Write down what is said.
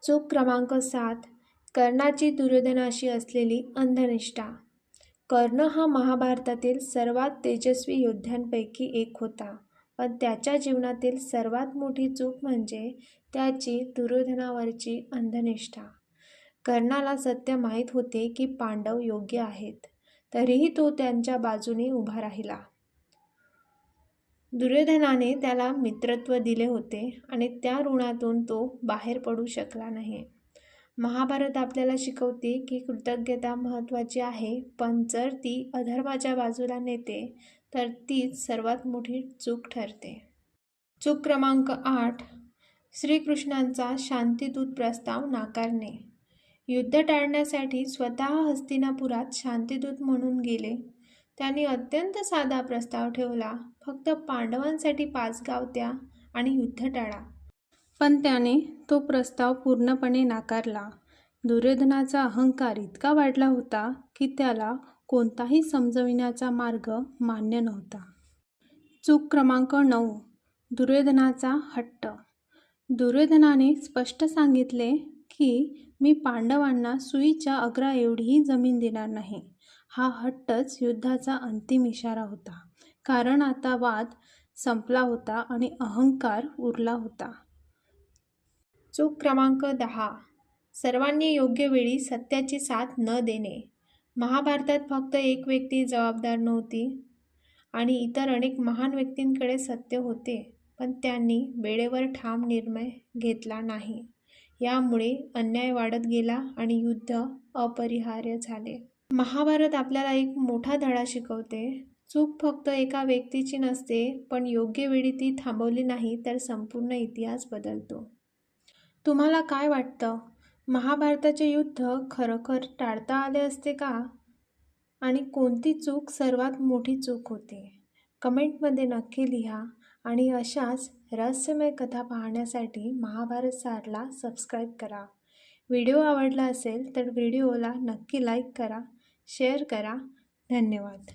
चूक क्रमांक 7. कर्णाची दुर्योधनाशी असलेली अंधनिष्ठा. कर्ण हा महाभारतातील सर्वात तेजस्वी योद्ध्यांपैकी एक होता, पण त्याच्या जीवनातील सर्वात मोठी चूक म्हणजे त्याची दुर्योधनावरची अंधनिष्ठा. कर्णाला सत्य माहीत होते की पांडव योग्य आहेत, तरीही तो त्यांच्या बाजूने उभा राहिला. दुर्योधनाने त्याला मित्रत्व दिले होते आणि त्या ऋणातून तो बाहेर पडू शकला नाही. महाभारत आपल्याला शिकवते की कृतज्ञता महत्त्वाची आहे, पण जर ती अधर्माच्या बाजूला नेते तर तीच सर्वात मोठी चूक ठरते. चूक क्रमांक 8. श्रीकृष्णांचा शांतिदूत प्रस्ताव नाकारणे. युद्ध टाळण्यासाठी स्वतः हस्तिनापुरात शांतिदूत म्हणून गेले. त्यांनी अत्यंत साधा प्रस्ताव ठेवला, फक्त पांडवांसाठी 5 गाव द्या आणि युद्ध टाळा. पण त्याने तो प्रस्ताव पूर्णपणे नाकारला. दुर्योधनाचा अहंकार इतका वाढला होता की त्याला कोणताही समजविण्याचा मार्ग मान्य नव्हता. चूक क्रमांक 9. दुर्योधनाचा हट्ट. दुर्योधनाने स्पष्ट सांगितले की मी पांडवांना सुईच्या अग्रा एवढीही जमीन देणार नाही. हा हट्टच युद्धाचा अंतिम इशारा होता, कारण आता वाद संपला होता आणि अहंकार उरला होता. चूक क्रमांक 10. सर्वांनी योग्य वेळी सत्याची साथ न देणे. महाभारतात फक्त एक व्यक्ती जबाबदार नव्हती आणि इतर अनेक महान व्यक्तींकडे सत्य होते, पण त्यांनी वेळेवर ठाम निर्णय घेतला नाही. यामुळे अन्याय वाढत गेला आणि युद्ध अपरिहार्य झाले. महाभारत आपल्याला एक मोठा धडा शिकवते. चूक फक्त एका व्यक्तीची नसते, पण योग्य वेळी ती थांबवली नाही तर संपूर्ण इतिहास बदलतो. तुम्हाला काय वाटतं? महाभारताचे युद्ध खरोखर टाळता आले असते का? आणि कोणती चूक सर्वात मोठी चूक होती? कमेंटमध्ये नक्की लिहा आणि अशाच रहस्यमय कथा पाहण्यासाठी महाभारत सारला सबस्क्राईब करा. व्हिडिओ आवडला असेल तर व्हिडिओला नक्की लाईक करा, शेअर करा. धन्यवाद.